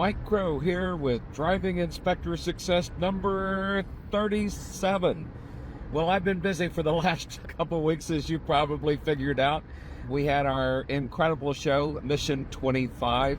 Mike Crow here with Driving Inspector Success number 37. Well, I've been busy for the last couple of weeks, as you probably figured out. We had our incredible show, Mission 25.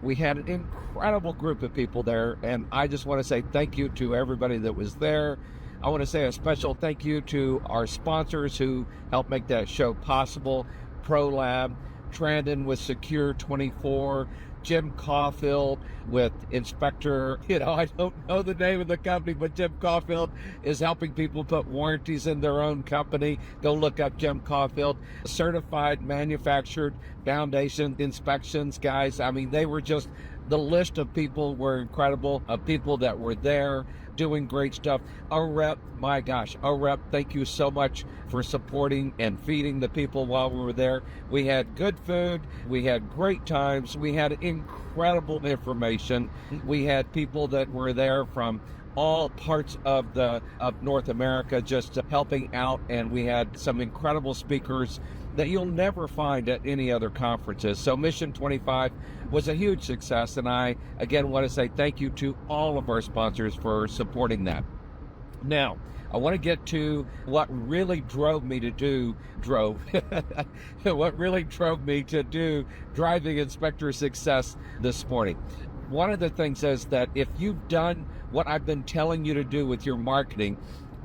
We had an incredible group of people there, and I just want to say thank you to everybody that was there. I want to say a special thank you to our sponsors who helped make that show possible. ProLab, Trandon with Secure 24, Jim Caulfield with Inspector, I don't know the name of the company, but Jim Caulfield is helping people put warranties in their own company. Go look up Jim Caulfield. Certified Manufactured Foundation Inspections, guys. I mean, they were just, the list of people were incredible, of people that were there doing great stuff. OREP, my gosh, OREP, thank you so much for supporting and feeding the people while we were there. We had good food, we had great times, we had incredible information. We had people that were there from all parts of North America just helping out, and we had some incredible speakers that you'll never find at any other conferences. So Mission 25 was a huge success, and I again want to say thank you to all of our sponsors for supporting that. Now, I want to get to what really drove me to do Driving Inspector Success this morning. One of the things is that if you've done what I've been telling you to do with your marketing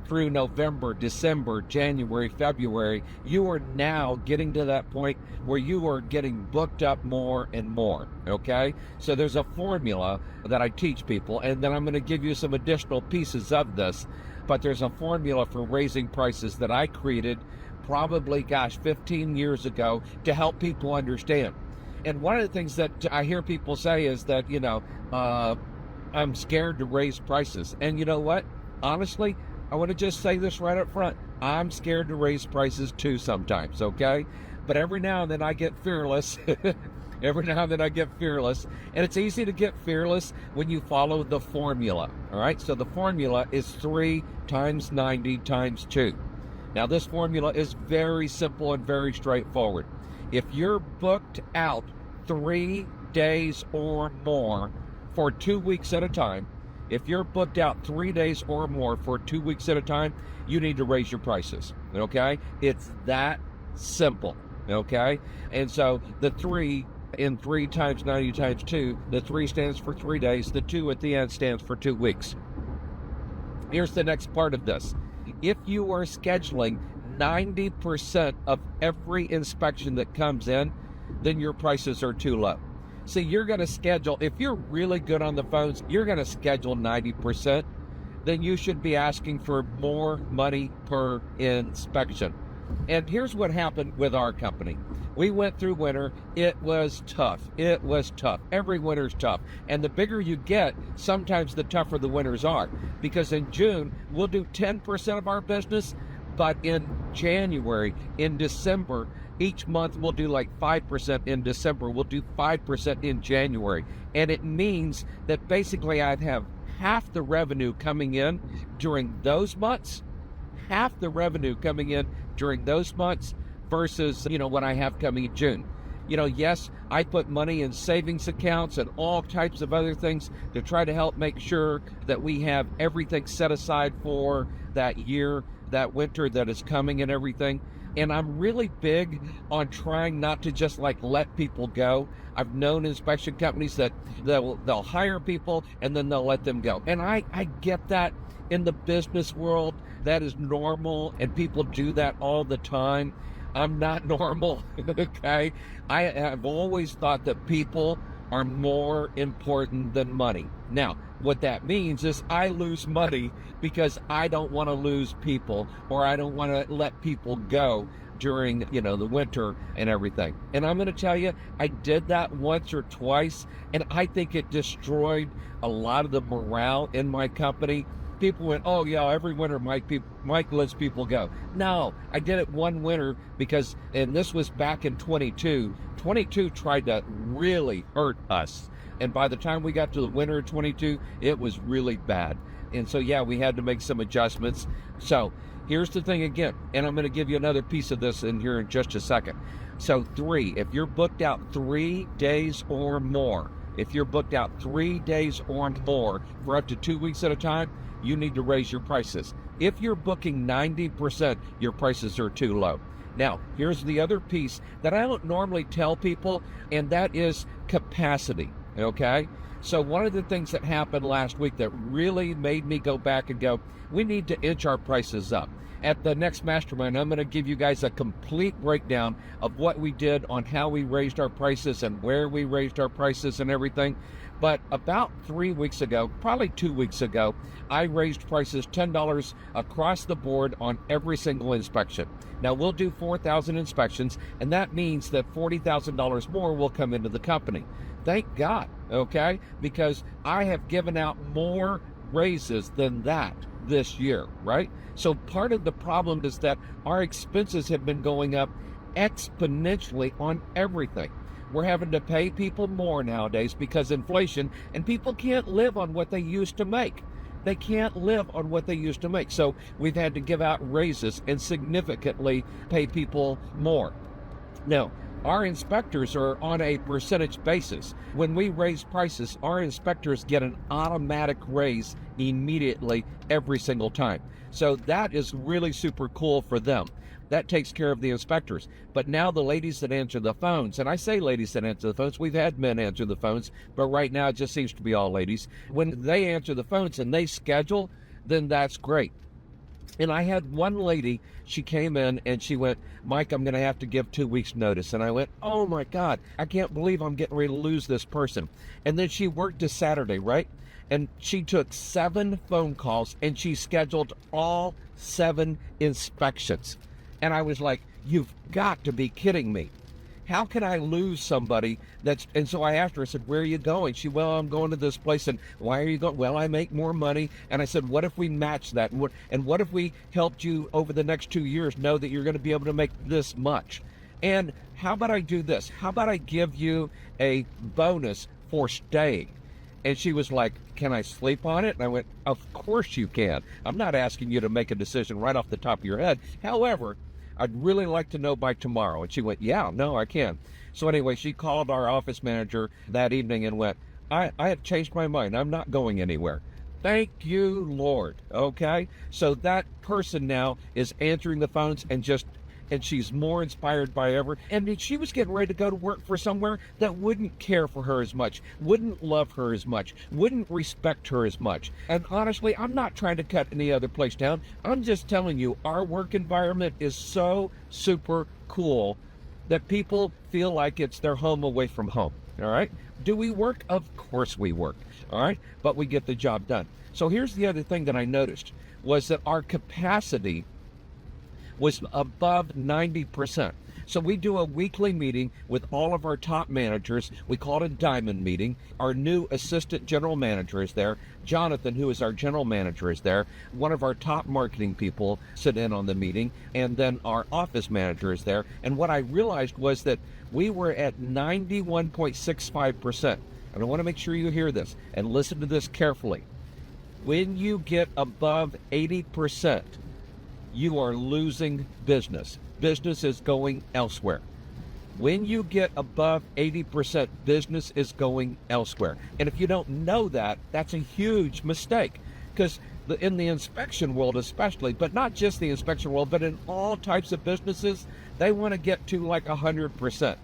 through November, December, January, February, you are now getting to that point where you are getting booked up more and more, okay? So there's a formula that I teach people, and then I'm going to give you some additional pieces of this, but there's a formula for raising prices that I created probably, 15 years ago to help people understand. And one of the things that I hear people say is that, I'm scared to raise prices. And you know what? Honestly, I want to just say this right up front. I'm scared to raise prices too sometimes, okay? But every now and then I get fearless. Every now and then I get fearless. And it's easy to get fearless when you follow the formula, all right? So the formula is 3 times 90 times 2. Now this formula is very simple and very straightforward. If you're booked out 3 days or more for 2 weeks at a time, if you're booked out 3 days or more for 2 weeks at a time, you need to raise your prices, okay? It's that simple, okay? And so the 3 in 3 times 90 times 2, the 3 stands for 3 days, the 2 at the end stands for 2 weeks. Here's the next part of this. If you are scheduling 90% of every inspection that comes in, then your prices are too low. See, you're going to schedule, if you're really good on the phones, you're going to schedule 90%, then you should be asking for more money per inspection. And here's what happened with our company. We went through winter. It was tough. It was tough. Every winter's tough. And the bigger you get, sometimes the tougher the winters are. Because in June, we'll do 10% of our business, but in January, in December, each month we'll do like 5% in December, we'll do 5% in January. And it means that basically I'd have half the revenue coming in during those months, versus, what I have coming in June. Yes, I put money in savings accounts and all types of other things to try to help make sure that we have everything set aside for that year, that winter that is coming and everything. And I'm really big on trying not to just let people go. I've known inspection companies that they'll hire people and then they'll let them go. And I get that in the business world. That is normal, and people do that all the time. I'm not normal, okay? I have always thought that people are more important than money. Now, what that means is I lose money because I don't want to lose people, or I don't want to let people go during, the winter and everything. And I'm going to tell you, I did that once or twice, and I think it destroyed a lot of the morale in my company. People went, oh yeah, every winter Mike lets people go. No, I did it one winter because, and this was back in 22. 22 tried to really hurt us. And by the time we got to the winter of 22, it was really bad. And so, yeah, we had to make some adjustments. So here's the thing again, and I'm going to give you another piece of this in here in just a second. So if you're booked out 3 days or more if you're booked out 3 days or more for up to 2 weeks at a time, you need to raise your prices. If you're booking 90%, your prices are too low. Now, here's the other piece that I don't normally tell people, and that is capacity, okay? So one of the things that happened last week that really made me go back and go, we need to inch our prices up. At the next mastermind, I'm going to give you guys a complete breakdown of what we did on how we raised our prices and where we raised our prices and everything. But about 3 weeks ago, probably 2 weeks ago, I raised prices $10 across the board on every single inspection. Now, we'll do 4,000 inspections, and that means that $40,000 more will come into the company. Thank God, okay? Because I have given out more raises than that this year, right? So part of the problem is that our expenses have been going up exponentially on everything. We're having to pay people more nowadays because inflation, and people can't live on what they used to make. They can't live on what they used to make. So we've had to give out raises and significantly pay people more. Now, our inspectors are on a percentage basis. When we raise prices, our inspectors get an automatic raise immediately every single time. So that is really super cool for them. That takes care of the inspectors. But now the ladies that answer the phones, and I say ladies that answer the phones, we've had men answer the phones, but right now it just seems to be all ladies. When they answer the phones and they schedule, then that's great. And I had one lady, she came in and she went, Mike, I'm going to have to give 2 weeks notice. And I went, oh my God, I can't believe I'm getting ready to lose this person. And then she worked a Saturday, right? And she took 7 phone calls and she scheduled all 7 inspections. And I was like, you've got to be kidding me. How can I lose somebody that's, and so I asked her, I said, where are you going? She, well, I'm going to this place. And why are you going? Well, I make more money. And I said, what if we match that? And what if we helped you over the next 2 years know that you're going to be able to make this much? And how about I do this? How about I give you a bonus for staying? And she was like, can I sleep on it? And I went, of course you can. I'm not asking you to make a decision right off the top of your head. However, I'd really like to know by tomorrow. And she went, yeah, no, I can. So anyway, she called our office manager that evening and went, I have changed my mind. I'm not going anywhere. Thank you, Lord. Okay. So that person now is answering the phones and she's more inspired by ever. And she was getting ready to go to work for somewhere that wouldn't care for her as much, wouldn't love her as much, wouldn't respect her as much. And honestly, I'm not trying to cut any other place down. I'm just telling you, our work environment is so super cool that people feel like it's their home away from home. All right. Do we work? Of course we work. All right. But we get the job done. So here's the other thing that I noticed was that our capacity was above 90%. So we do a weekly meeting with all of our top managers. We call it a diamond meeting. Our new assistant general manager is there. Jonathan, who is our general manager, is there. One of our top marketing people sit in on the meeting. And then our office manager is there. And what I realized was that we were at 91.65%. And I want to make sure you hear this and listen to this carefully. When you get above 80%, you are losing business. Business is going elsewhere. When you get above 80%, business is going elsewhere. And if you don't know that, that's a huge mistake. Because in the inspection world especially, but not just the inspection world, but in all types of businesses, they want to get to like 100%.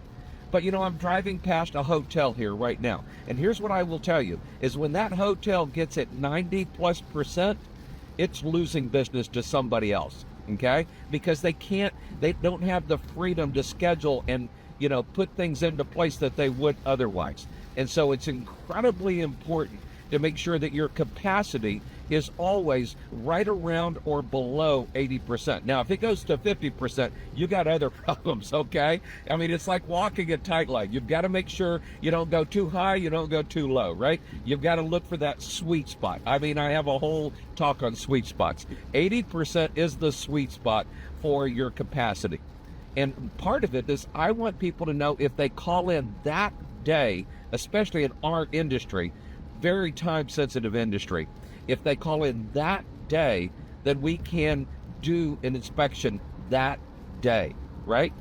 But you know, I'm driving past a hotel here right now. And here's what I will tell you, is when that hotel gets at 90+%, it's losing business to somebody else, okay? Because they don't have the freedom to schedule and, you know, put things into place that they would otherwise. And so it's incredibly important to make sure that your capacity is always right around or below 80%. Now, if it goes to 50%, you got other problems, okay? I mean, it's like walking a tight line. You've got to make sure you don't go too high, you don't go too low, right? You've got to look for that sweet spot. I mean, I have a whole talk on sweet spots. 80% is the sweet spot for your capacity. And part of it is I want people to know if they call in that day, especially in our industry, very time-sensitive industry, if they call in that day, then we can do an inspection that day, right?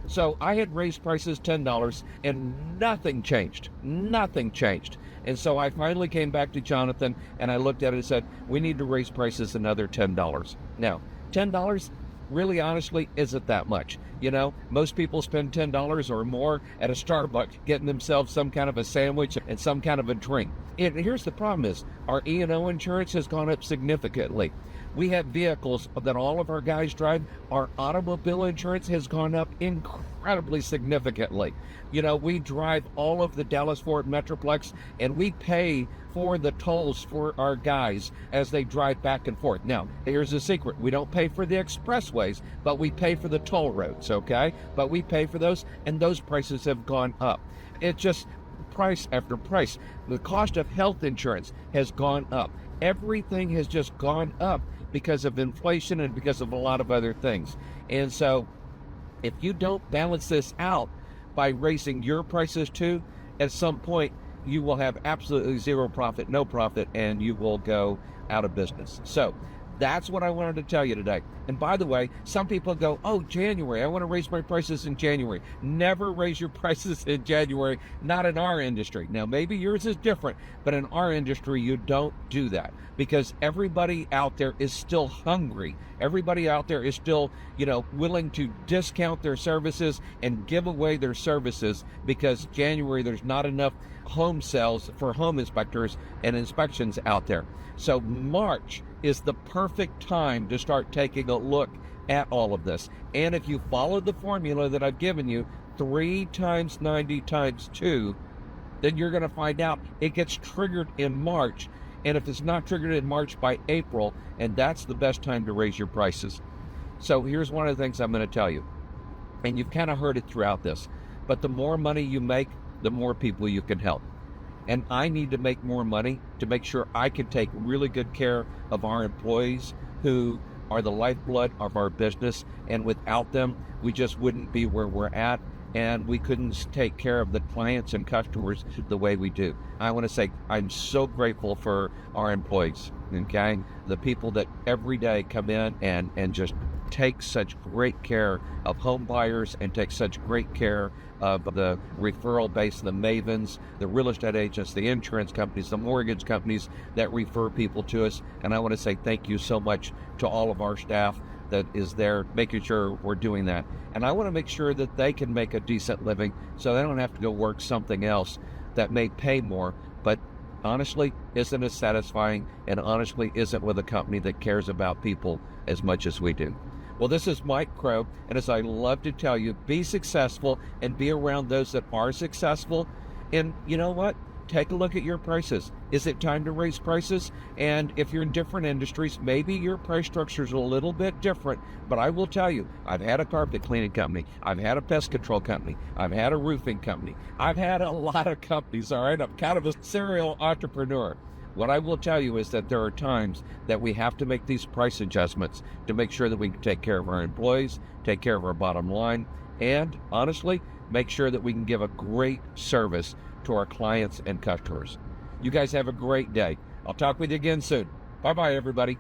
So I had raised prices $10 and nothing changed. Nothing changed. And so I finally came back to Jonathan and I looked at it and said, we need to raise prices another $10. Now, $10 really honestly isn't that much. You know, most people spend $10 or more at a Starbucks getting themselves some kind of a sandwich and some kind of a drink. And here's the problem is our E&O insurance has gone up significantly. We have vehicles that all of our guys drive. Our automobile insurance has gone up incredibly significantly. You know, we drive all of the Dallas-Fort Metroplex and we pay for the tolls for our guys as they drive back and forth. Now, here's the secret. We don't pay for the expressways, but we pay for the toll roads, okay? But we pay for those, and those prices have gone up. It's just price after price. The cost of health insurance has gone up. Everything has just gone up because of inflation and because of a lot of other things. And so if you don't balance this out by raising your prices too, at some point you will have absolutely zero profit, no profit, and you will go out of business. So that's what I wanted to tell you today. And by the way, some people go, oh, January, I want to raise my prices in January. Never raise your prices in January, not in our industry. Now, maybe yours is different, but in our industry, you don't do that because everybody out there is still hungry. Everybody out there is still, willing to discount their services and give away their services because January, there's not enough home sales for home inspectors and inspections out there. So March is the perfect time to start taking a look at all of this. And if you follow the formula that I've given you, 3 times 90 times 2, then you're going to find out it gets triggered in March. And if it's not triggered in March, by April, and that's the best time to raise your prices. So here's one of the things I'm going to tell you. And you've kind of heard it throughout this, but the more money you make, the more people you can help. And I need to make more money to make sure I can take really good care of our employees who are the lifeblood of our business. And without them, we just wouldn't be where we're at. And we couldn't take care of the clients and customers the way we do. I want to say I'm so grateful for our employees, okay? The people that every day come in and just take such great care of home buyers and take such great care of the referral base, the mavens, the real estate agents, the insurance companies, the mortgage companies that refer people to us. And I want to say thank you so much to all of our staff that is there making sure we're doing that. And I want to make sure that they can make a decent living so they don't have to go work something else that may pay more, but honestly isn't as satisfying and honestly isn't with a company that cares about people as much as we do. Well, this is Mike Crow, and as I love to tell you, be successful and be around those that are successful. And you know what? Take a look at your prices. Is it time to raise prices? And if you're in different industries, maybe your price structure is a little bit different. But I will tell you, I've had a carpet cleaning company. I've had a pest control company. I've had a roofing company. I've had a lot of companies, all right? I'm kind of a serial entrepreneur. What I will tell you is that there are times that we have to make these price adjustments to make sure that we can take care of our employees, take care of our bottom line, and honestly, make sure that we can give a great service to our clients and customers. You guys have a great day. I'll talk with you again soon. Bye-bye, everybody.